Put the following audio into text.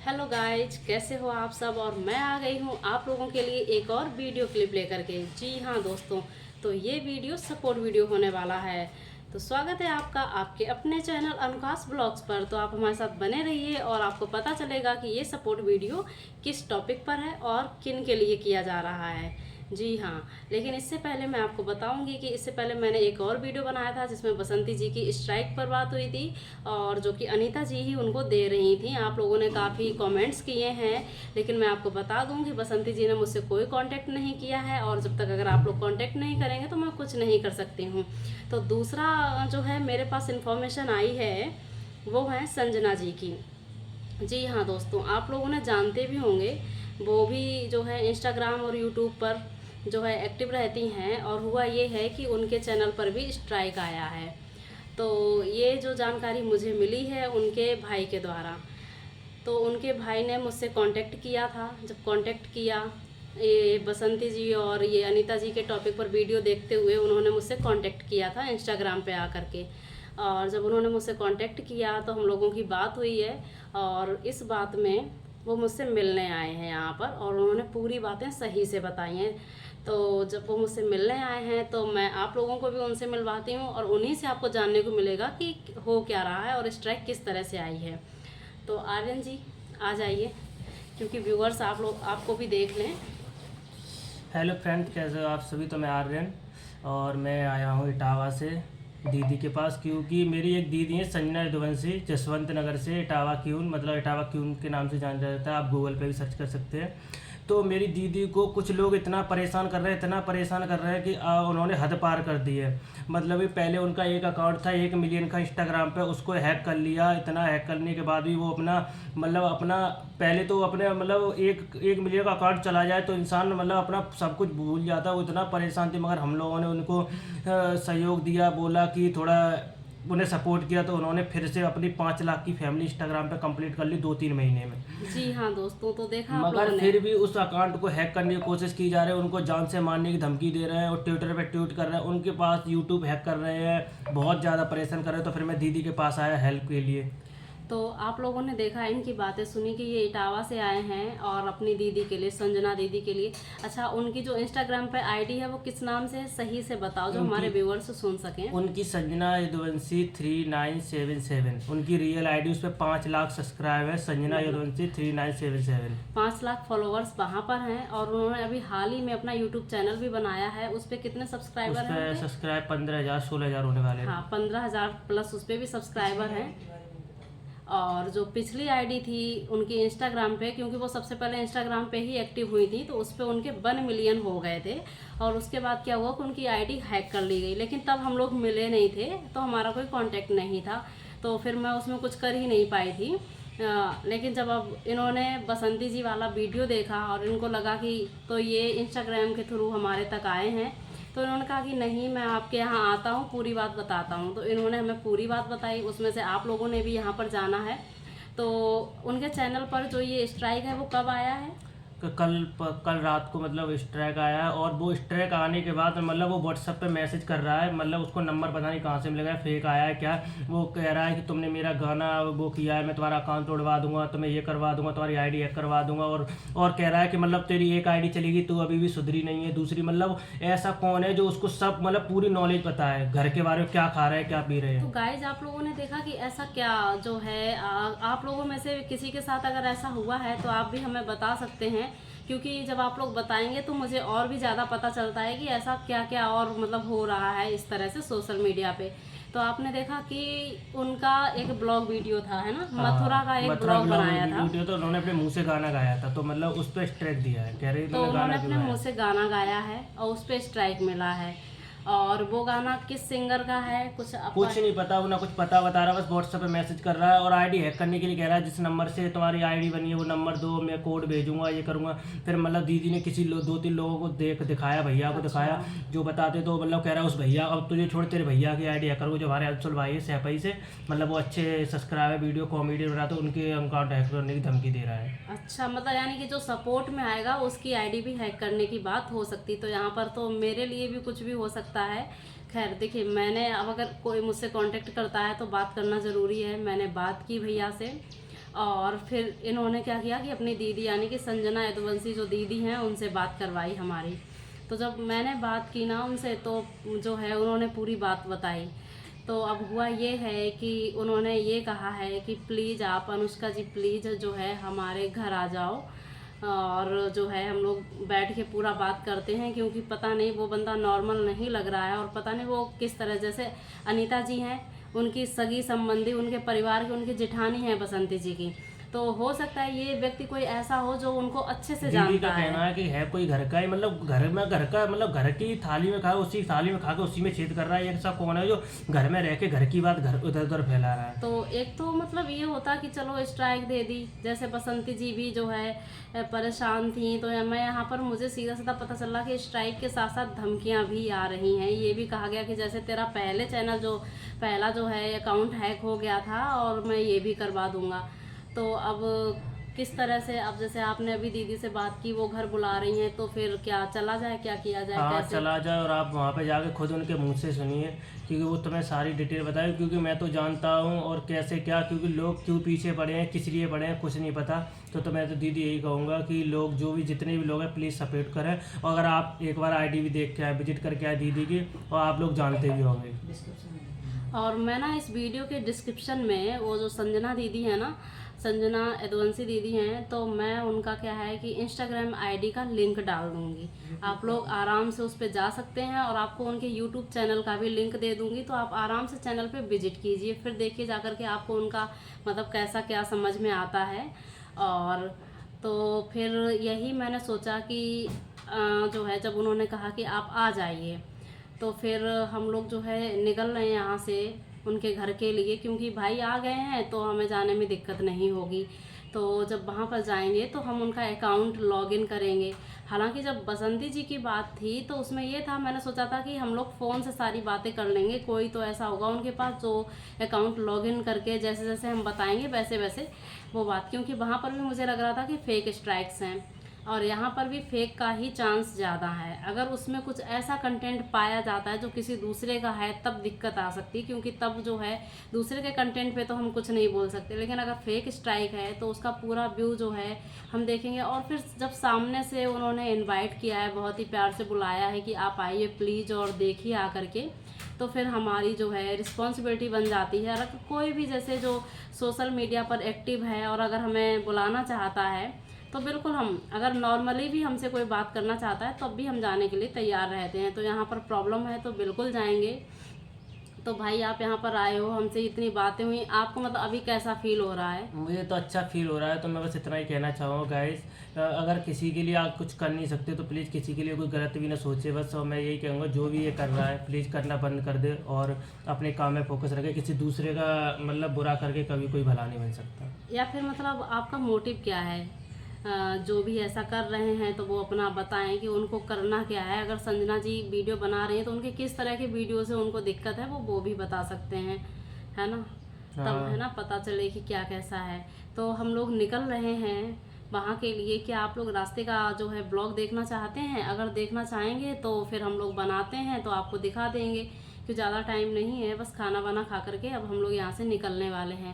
Hello guys, कैसे हो आप सब। और मैं आ गई हूँ आप लोगों के लिए एक और वीडियो क्लिप लेकर के। जी हाँ दोस्तों, तो ये वीडियो सपोर्ट वीडियो होने वाला है। तो स्वागत है आपका आपके अपने चैनल अनुकाश ब्लॉग्स पर। तो आप हमारे साथ बने रहिए और आपको पता चलेगा कि ये सपोर्ट वीडियो किस टॉपिक पर है और किन के लिए किया जा रहा है। जी हाँ, लेकिन इससे पहले मैं आपको बताऊंगी कि इससे पहले मैंने एक और वीडियो बनाया था जिसमें बसंती जी की स्ट्राइक पर बात हुई थी और जो कि अनीता जी ही उनको दे रही थी। आप लोगों ने काफ़ी कमेंट्स किए हैं, लेकिन मैं आपको बता दूं कि बसंती जी ने मुझसे कोई कांटेक्ट नहीं किया है और जब तक अगर आप लोग कांटेक्ट नहीं करेंगे तो मैं कुछ नहीं कर सकती हूँ। तो दूसरा जो है मेरे पास इन्फॉर्मेशन आई है वो है संजना जी की। जी हाँ दोस्तों, आप लोगों ने जानते भी होंगे, वो भी जो है इंस्टाग्राम और यूट्यूब पर जो है एक्टिव रहती हैं। और हुआ ये है कि उनके चैनल पर भी स्ट्राइक आया है। तो ये जो जानकारी मुझे मिली है उनके भाई के द्वारा। तो उनके भाई ने मुझसे कांटेक्ट किया था। जब कांटेक्ट किया, ये बसंती जी और ये अनीता जी के टॉपिक पर वीडियो देखते हुए उन्होंने मुझसे कांटेक्ट किया था इंस्टाग्राम पे आकर के। और जब उन्होंने मुझसे कांटेक्ट किया तो हम लोगों की बात हुई है और इस बात में वो मुझसे मिलने आए हैं यहाँ पर और उन्होंने पूरी बातें सही से बताई हैं। तो जब वो मुझसे मिलने आए हैं तो मैं आप लोगों को भी उनसे मिलवाती हूँ और उन्हीं से आपको जानने को मिलेगा कि हो क्या रहा है और स्ट्राइक किस तरह से आई है। तो आर्यन जी आ जाइए, क्योंकि व्यूअर्स आप लोग आपको भी देख लें। हेलो फ्रेंड, कैसे हो आप सभी। तो मैं आर्यन और मैं आया हूँ इटावा से दीदी के पास, क्योंकि मेरी एक दीदी है संजना यदुवंशी, जसवंत नगर से। इटावा क्यून मतलब इटावा क्यून के नाम से जाना जाता है, आप गूगल पे भी सर्च कर सकते हैं। तो मेरी दीदी को कुछ लोग इतना परेशान कर रहे हैं, इतना परेशान कर रहे हैं कि उन्होंने हद पार कर दी है। मतलब ये पहले उनका एक अकाउंट था 1 मिलियन का इंस्टाग्राम पे, उसको हैक कर लिया। इतना हैक करने के बाद भी वो अपना पहले तो अपने मतलब एक मिलियन का अकाउंट चला जाए तो इंसान मतलब अपना सब कुछ भूल जाता है। वो इतना परेशान थे, मगर हम लोगों ने उनको सहयोग दिया, बोला कि थोड़ा उन्हें सपोर्ट किया, तो उन्होंने फिर से अपनी 5 लाख की फैमिली इंस्टाग्राम पे कंप्लीट कर ली 2-3 महीने में। जी हाँ दोस्तों, तो देखा आप मगर लोगों ने। फिर भी उस अकाउंट को हैक करने की कोशिश की जा रही है, उनको जान से मारने की धमकी दे रहे हैं और ट्विटर पे ट्वीट कर रहे हैं, उनके पास यूट्यूब हैक कर रहे हैं, बहुत ज़्यादा परेशान कर रहे हैं। तो फिर मैं दीदी के पास आया हेल्प के लिए। तो आप लोगों ने देखा, इनकी बातें सुनी कि ये इटावा से आए हैं और अपनी दीदी के लिए, संजना दीदी के लिए। अच्छा, उनकी जो इंस्टाग्राम पे आईडी है वो किस नाम से है, सही से बताओ जो हमारे व्यूअर्स सुन सकें। उनकी संजना यदुवंशी 3977 उनकी रियल आईडी, उस पर 5 लाख सब्सक्राइब है। संजना यदुवंशी 3977, 5 लाख फॉलोअर्स वहाँ पर हैं। और उन्होंने अभी हाल ही में अपना यूट्यूब चैनल भी बनाया है। उस पर कितने उस सब्सक्राइबर हैं पर उनके? सब्सक्राइब 15,000-16,000 होने वाले हैं। हाँ, 15,000 प्लस उस पर भी सब्सक्राइबर हैं। और जो पिछली आईडी थी उनकी इंस्टाग्राम पे, क्योंकि वो सबसे पहले इंस्टाग्राम पे ही एक्टिव हुई थी, तो उस पर उनके 1 मिलियन हो गए थे। और उसके बाद क्या हुआ कि उनकी आईडी हैक कर ली गई, लेकिन तब हम लोग मिले नहीं थे तो हमारा कोई कांटेक्ट नहीं था। तो फिर मैं उसमें कुछ कर ही नहीं पाई थी। लेकिन जब अब इन्होंने बसंती जी वाला वीडियो देखा और इनको लगा कि तो ये इंस्टाग्राम के थ्रू हमारे तक आए हैं, तो इन्होंने कहा कि नहीं, मैं आपके यहाँ आता हूँ, पूरी बात बताता हूँ। तो इन्होंने हमें पूरी बात बताई, उसमें से आप लोगों ने भी यहाँ पर जाना है। तो उनके चैनल पर जो ये स्ट्राइक है वो कब आया है? कल रात को मतलब स्ट्राइक आया है। और वो स्ट्राइक आने के बाद मतलब वो व्हाट्सएप पे मैसेज कर रहा है, मतलब उसको नंबर पता नहीं कहाँ से मिलेगा, फेक आया है क्या। वो कह रहा है कि तुमने मेरा गाना वो किया है, मैं तुम्हारा अकाउंट तोड़वा दूंगा, तुम्हें ये करवा दूंगा, तुम्हारी आईडी हैक करवा दूंगा। और कह रहा है कि मतलब तेरी एक आईडी चलेगी, तू अभी भी सुधरी नहीं है। दूसरी मतलब ऐसा कौन है जो उसको सब मतलब पूरी नॉलेज पता है घर के बारे में, क्या खा रहे हैं क्या पी रहे तो हैं। गाइज, आप लोगों ने देखा कि ऐसा क्या जो है आप लोगों में से किसी के साथ अगर ऐसा हुआ है तो आप भी हमें बता सकते हैं, क्योंकि जब आप लोग बताएंगे तो मुझे और भी ज़्यादा पता चलता है कि ऐसा क्या क्या और मतलब हो रहा है इस तरह से सोशल मीडिया पे। तो आपने देखा कि उनका एक ब्लॉग वीडियो था, है ना, मथुरा का एक मथुरा ब्लॉग ब्लॉग बनाया था। वीडियो, तो उन्होंने अपने मुंह से गाना गाया था, तो मतलब उस पर स्ट्राइक दिया है, कह रही तो तुमने उन्होंने गाना क्यों अपने गाया। मुंह से गाना गाया है और उस पर स्ट्राइक मिला है। और वो गाना किस सिंगर का है कुछ कुछ नहीं पता, वो ना कुछ पता बता रहा, बस व्हाट्सएप पे मैसेज कर रहा है और आईडी हैक करने के लिए कह रहा है, जिस नंबर से तुम्हारी आईडी बनी है वो नंबर दो, मैं कोड भेजूंगा, ये करूंगा। फिर मतलब दीदी ने 2-3 लोगों को दिखाया, भैया को दिखाया, जो बताते, तो मतलब कह रहा है उस भैया, अब तुझे छोड़ तेरे भैया की आईडी हैक करूँगा, जो हमारे अंशुल भाई है सैपई से, मतलब वो अच्छे सब्सक्राइबर वीडियो कॉमेडी बनाते, उनके अकाउंट हैक करने की धमकी दे रहा है। अच्छा, मतलब यानी कि जो सपोर्ट में आएगा उसकी आईडी भी हैक करने की बात हो सकती। तो यहाँ पर तो मेरे लिए भी कुछ भी हो सकता है। खैर देखिए, मैंने अब अगर कोई मुझसे कांटेक्ट करता है तो बात करना ज़रूरी है। मैंने बात की भैया से और फिर इन्होंने क्या किया कि अपनी दीदी यानी कि संजना यदुवंशी जो दीदी हैं उनसे बात करवाई हमारी। तो जब मैंने बात की ना उनसे तो जो है उन्होंने पूरी बात बताई। तो अब हुआ ये है कि उन्होंने ये कहा है कि प्लीज़ आप अनुष्का जी प्लीज़ जो है हमारे घर आ जाओ और जो है हम लोग बैठ के पूरा बात करते हैं, क्योंकि पता नहीं वो बंदा नॉर्मल नहीं लग रहा है और पता नहीं वो किस तरह, जैसे अनीता जी हैं उनकी सगी संबंधी उनके परिवार की उनकी जेठानी है बसंती जी की, तो हो सकता है ये व्यक्ति कोई ऐसा हो जो उनको अच्छे से दीदी जानता का कहना है कि है कोई घर का ही, मतलब घर में घर का, मतलब घर की थाली में खा उसी थाली में खा के उसी में छेद कर रहा है। ऐसा कौन है जो घर में रह के घर की बात घर उधर उधर फैला रहा है? तो एक तो मतलब ये होता कि चलो स्ट्राइक दे दी, जैसे बसंती जी भी जो है परेशान थी, तो मैं यहाँ पर मुझे सीधा सीधा पता चला कि स्ट्राइक के साथ साथ धमकियाँ भी आ रही हैं। ये भी कहा गया कि जैसे तेरा पहले चैनल जो पहला जो है अकाउंट हैक हो गया था और मैं ये भी करवा दूँगा। तो अब किस तरह से, अब जैसे आपने अभी दीदी से बात की वो घर बुला रही हैं, तो फिर क्या चला जाए, क्या किया जाए? हाँ कैसे चला जाए और आप वहाँ पे जाके खुद उनके मुंह से सुनिए, क्योंकि वो तुम्हें सारी डिटेल बताए, क्योंकि मैं तो जानता हूँ और कैसे क्या, क्योंकि लोग क्यों पीछे पड़े हैं, किस लिए पड़े हैं, कुछ नहीं पता। तो मैं तो दीदी यही कहूँगा कि लोग जो भी जितने भी लोग हैं प्लीज़ सपोर्ट करें। और अगर आप एक बार आईडी भी देख के आए, विजिट करके आए दीदी की, और आप लोग जानते भी होंगे। और मैं ना इस वीडियो के डिस्क्रिप्शन में वो जो संजना दीदी है ना, संजना यदुवंशी दीदी हैं, तो मैं उनका क्या है कि इंस्टाग्राम आईडी का लिंक डाल दूँगी। आप लोग आराम से उस पर जा सकते हैं और आपको उनके यूट्यूब चैनल का भी लिंक दे दूँगी, तो आप आराम से चैनल पे विजिट कीजिए, फिर देखिए जा कर के आपको उनका मतलब कैसा क्या समझ में आता है। और तो फिर यही मैंने सोचा कि जो है जब उन्होंने कहा कि आप आ जाइए, तो फिर हम लोग जो है निकल रहे हैं यहाँ से उनके घर के लिए, क्योंकि भाई आ गए हैं तो हमें जाने में दिक्कत नहीं होगी। तो जब वहाँ पर जाएंगे तो हम उनका अकाउंट लॉगिन करेंगे। हालांकि जब बसंती जी की बात थी तो उसमें ये था, मैंने सोचा था कि हम लोग फ़ोन से सारी बातें कर लेंगे, कोई तो ऐसा होगा उनके पास जो अकाउंट लॉगिन करके जैसे जैसे हम बताएंगे वैसे वैसे वो बात, क्योंकि वहाँ पर भी मुझे लग रहा था कि फेक स्ट्राइक्स हैं और यहाँ पर भी फेक का ही चांस ज़्यादा है। अगर उसमें कुछ ऐसा कंटेंट पाया जाता है जो किसी दूसरे का है तब दिक्कत आ सकती है, क्योंकि तब जो है दूसरे के कंटेंट पे तो हम कुछ नहीं बोल सकते, लेकिन अगर फेक स्ट्राइक है तो उसका पूरा व्यू जो है हम देखेंगे। और फिर जब सामने से उन्होंने इन्वाइट किया है, बहुत ही प्यार से बुलाया है कि आप आइए प्लीज़ और देखिए आ करके, तो फिर हमारी जो है रिस्पॉन्सिबिलिटी बन जाती है। अगर कोई भी जैसे जो सोशल मीडिया पर एक्टिव है और अगर हमें बुलाना चाहता है तो बिल्कुल हम, अगर नॉर्मली भी हमसे कोई बात करना चाहता है तब भी हम जाने के लिए तैयार रहते हैं। तो यहाँ पर प्रॉब्लम है तो बिल्कुल जाएंगे। तो भाई आप यहाँ पर आए हो, हमसे इतनी बातें हुई, आपको मतलब अभी कैसा फील हो रहा है? मुझे तो अच्छा फील हो रहा है। तो मैं बस इतना ही कहना चाहूँगा गाइस, अगर किसी के लिए आप कुछ कर नहीं सकते तो प्लीज़ किसी के लिए कोई गलत भी ना सोचे। बस और मैं यही कहूँगा जो भी ये कर रहा है प्लीज़ करना बंद कर दे और अपने काम में फोकस रखे। किसी दूसरे का मतलब बुरा करके कभी कोई भला नहीं बन सकता। या फिर मतलब आपका मोटिव क्या है? जो भी ऐसा कर रहे हैं तो वो अपना बताएं कि उनको करना क्या है। अगर संजना जी वीडियो बना रही हैं तो उनके किस तरह के वीडियो से उनको दिक्कत है वो भी बता सकते हैं, है ना? तब है ना पता चले कि क्या कैसा है। तो हम लोग निकल रहे हैं वहाँ के लिए। क्या आप लोग रास्ते का जो है ब्लॉग देखना चाहते हैं? अगर देखना चाहेंगे तो फिर हम लोग बनाते हैं तो आपको दिखा देंगे, कि ज़्यादा टाइम नहीं है, बस खाना वाना खा करके अब हम लोग यहाँ से निकलने वाले हैं।